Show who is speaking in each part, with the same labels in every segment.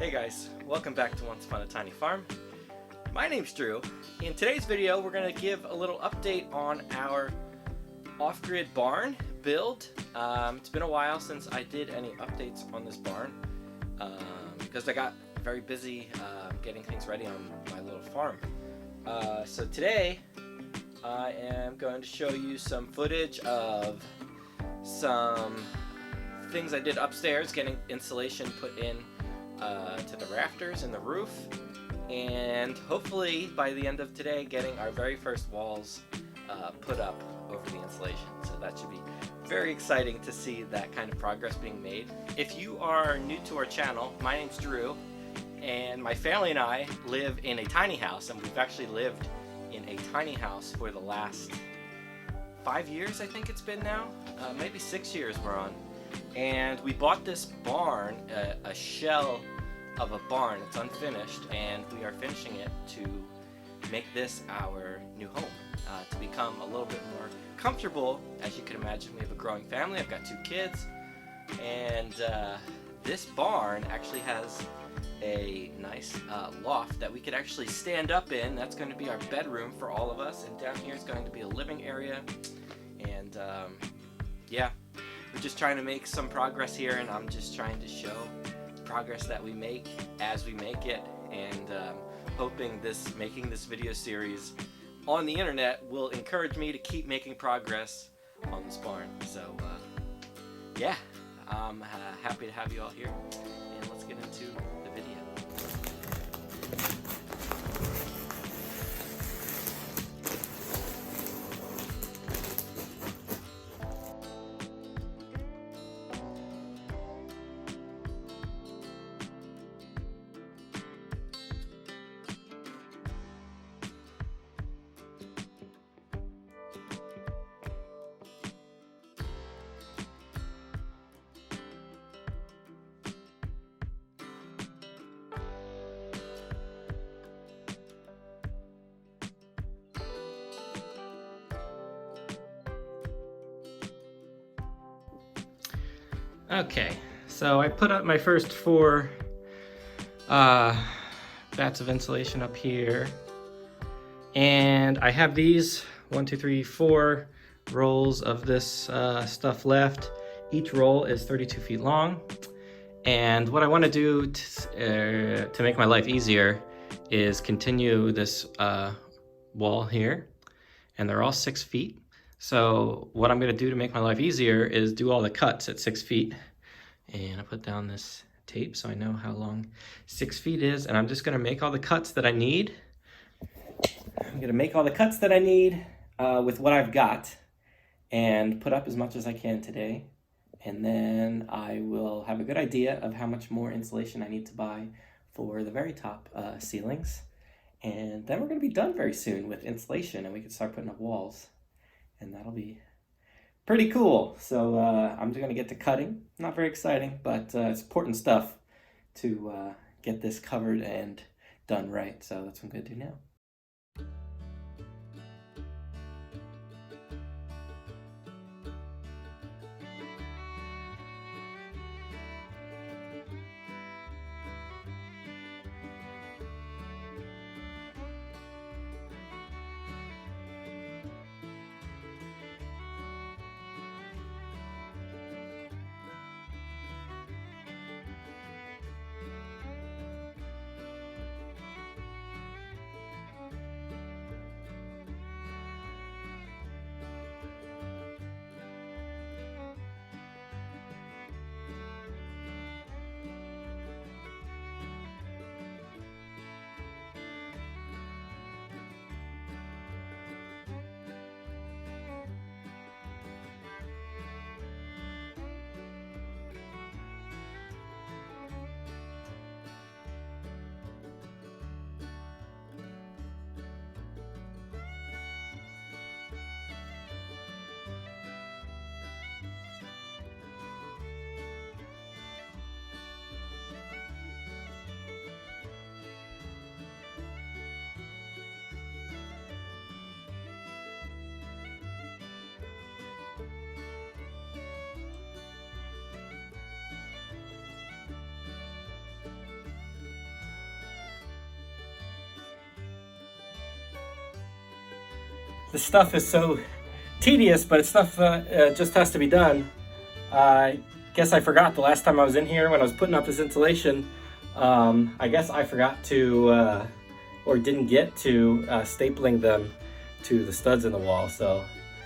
Speaker 1: Hey guys, welcome back to Once Upon a Tiny Farm. My name's Drew. In today's video, we're going to give a little update on our off-grid barn build. It's been a while since I did any updates on this barn because I got very busy getting things ready on my little farm. So today, I am going to show you some footage of some things I did upstairs, getting insulation put in to the rafters and the roof, and hopefully by the end of today getting our very first walls put up over the insulation. So that should be very exciting to see that kind of progress being made. If you are new to our channel, my name's Drew, and my family and I live in a tiny house, and we've actually lived in a tiny house for the last 5 years, I think it's been now, maybe 6 years we're on. And we bought this barn, a shell of a barn. It's unfinished, and we are finishing it to make this our new home, to become a little bit more comfortable. As you can imagine, we have a growing family. I've got 2 kids, and this barn actually has a nice loft that we could actually stand up in. That's going to be our bedroom for all of us, and down here is going to be a living area. And yeah, we're just trying to make some progress here, and I'm just trying to show progress that we make as we make it, and hoping making this video series on the internet will encourage me to keep making progress on this barn. So yeah, I'm happy to have you all here, and let's get into the video. Okay, so I put up my first 4 bats of insulation up here, and I have these 1, 2, 3, 4 rolls of this stuff left. Each roll is 32 feet long, and what I want to do to make my life easier is continue this wall here, and they're all 6 feet. So what I'm going to do to make my life easier is do all the cuts at 6 feet. And I put down this tape so I know how long 6 feet is. And I'm just going to make all the cuts that I need. I'm going to make all the cuts that I need with what I've got and put up as much as I can today. And then I will have a good idea of how much more insulation I need to buy for the very top ceilings. And then we're going to be done very soon with insulation, and we can start putting up walls. And that'll be pretty cool. So I'm just going to get to cutting. Not very exciting, but it's important stuff to get this covered and done right. So that's what I'm going to do now.
Speaker 2: this stuff is so tedious, but it's stuff just has to be done. I guess I forgot the last time I was in here when I was putting up this insulation. I guess I forgot to, or didn't get to stapling them to the studs in the wall. So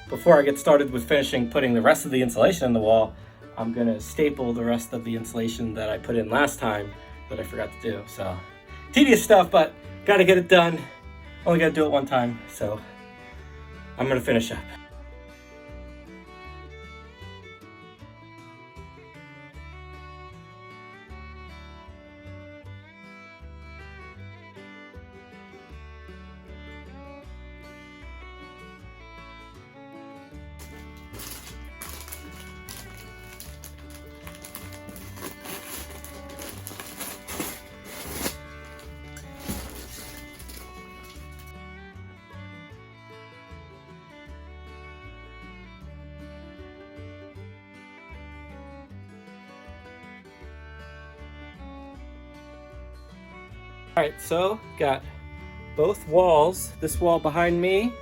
Speaker 2: before I get started with finishing putting the rest of the insulation in the wall, I'm gonna staple the rest of the insulation that I put in last time that I forgot to do. So tedious stuff, but gotta get it done. Only gotta do it one time, so I'm gonna finish up. All right, so got both walls, this wall behind me,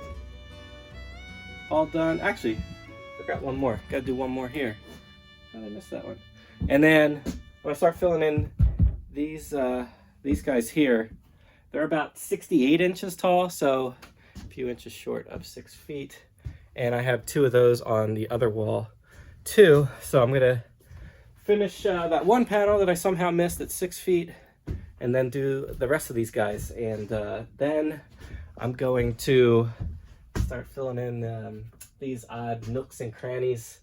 Speaker 2: all done. Actually, forgot one more. Gotta do one more here. How did I miss that one? And then I'm gonna start filling in these guys here. They're about 68 inches tall, so a few inches short of 6 feet. And I have 2 of those on the other wall too. So I'm gonna finish that one panel that I somehow missed at 6 feet, and then do the rest of these guys. And then I'm going to start filling in these odd nooks and crannies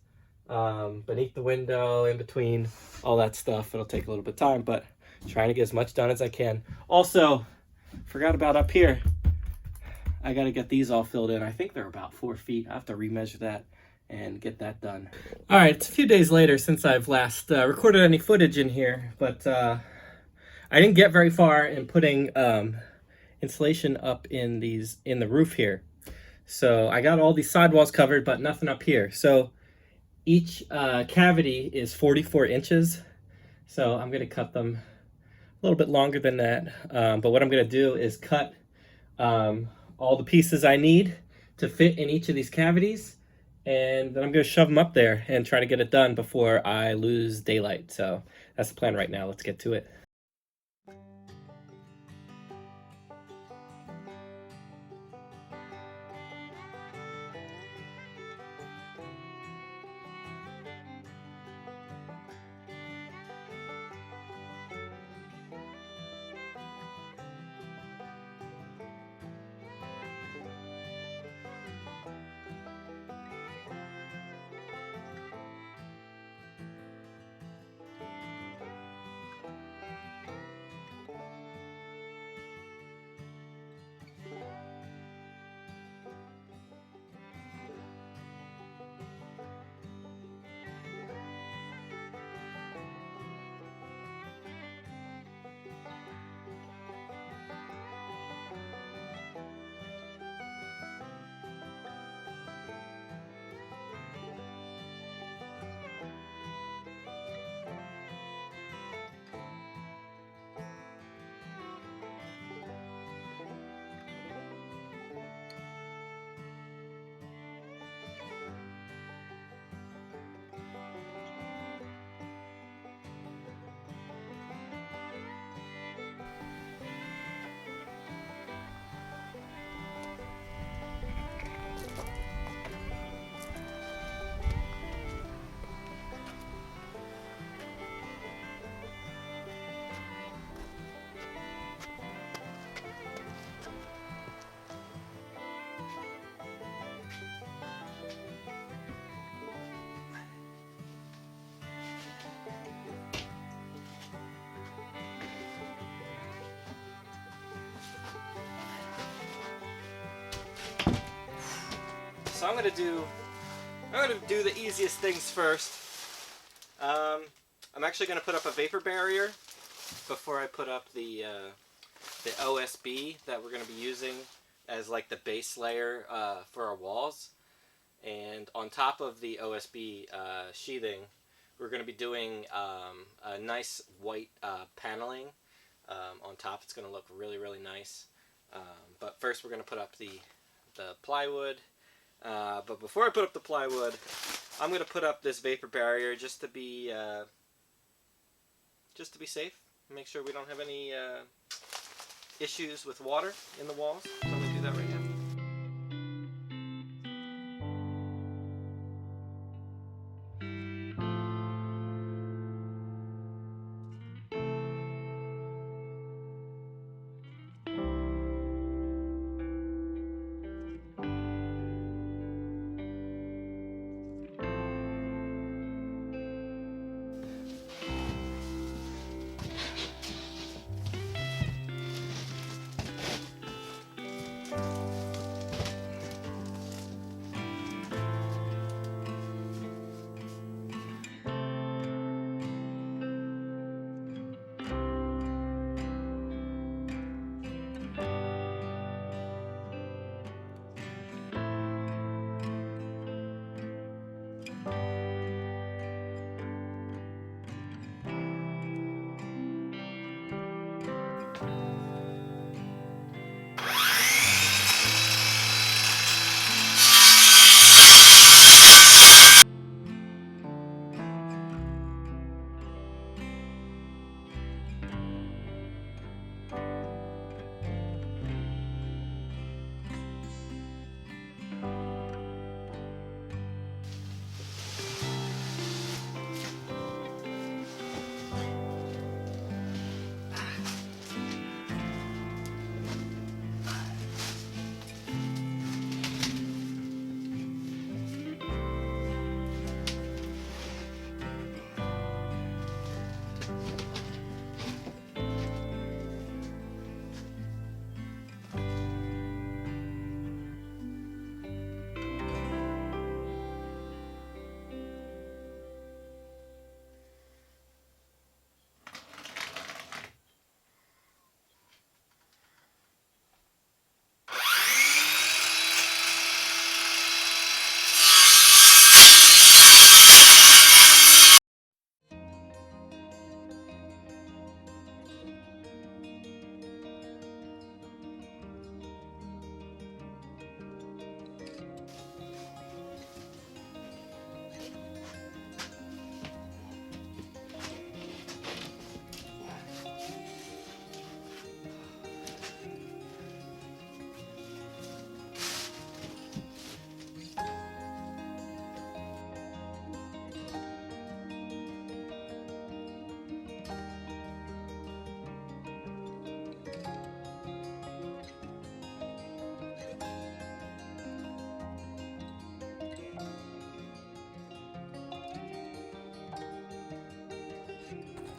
Speaker 2: beneath the window, in between, all that stuff. It'll take a little bit of time, but trying to get as much done as I can. Also, forgot about up here. I gotta get these all filled in. I think they're about 4 feet. I have to remeasure that and get that done. All right, it's a few days later since I've last recorded any footage in here, but I didn't get very far in putting insulation up in the roof here. So I got all these sidewalls covered, but nothing up here. So each cavity is 44 inches. So I'm gonna cut them a little bit longer than that. But what I'm gonna do is cut all the pieces I need to fit in each of these cavities. And then I'm gonna shove them up there and try to get it done before I lose daylight. So that's the plan right now. Let's get to it. So I'm gonna do the easiest things first. I'm actually gonna put up a vapor barrier before I put up the OSB that we're gonna be using as like the base layer for our walls. And on top of the OSB sheathing, we're going to be doing a nice white paneling on top. It's going to look really, really nice. But first we're going to put up the plywood
Speaker 1: But before I put up the plywood, I'm going to put up this vapor barrier just to be safe. Make sure we don't have any issues with water in the walls. So I'm going to do that right now.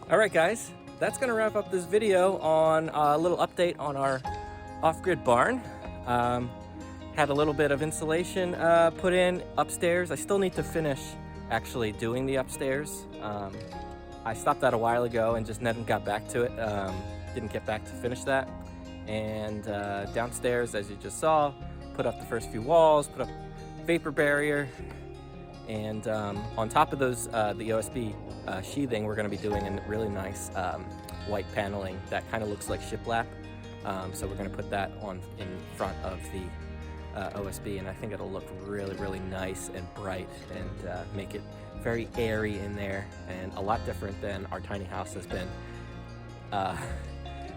Speaker 1: Alright guys, that's going to wrap up this video on a little update on our off-grid barn. Had a little bit of insulation put in upstairs. I still need to finish actually doing the upstairs. I stopped that a while ago and just never got back to it. Didn't get back to finish that. And downstairs, as you just saw, put up the first few walls, put up vapor barrier, and on top of those, the OSB sheathing, we're going to be doing a really nice white paneling that kind of looks like shiplap. So we're going to put that on in front of the OSB, and I think it'll look really, really nice and bright and make it very airy in there, and a lot different than our tiny house has been.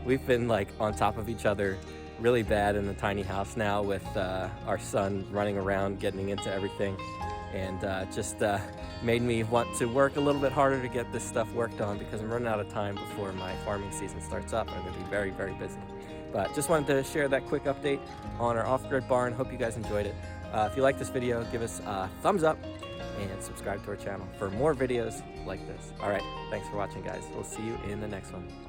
Speaker 1: We've been like on top of each other really bad in the tiny house now, with our son running around getting into everything, and just made me want to work a little bit harder to get this stuff worked on, because I'm running out of time before my farming season starts up. I'm going to be very, very busy. But just wanted to share that quick update on our off-grid barn. Hope you guys enjoyed it. If you like this video, give us a thumbs up and subscribe to our channel for more videos like this. All right, thanks for watching, guys. We'll see you in the next one.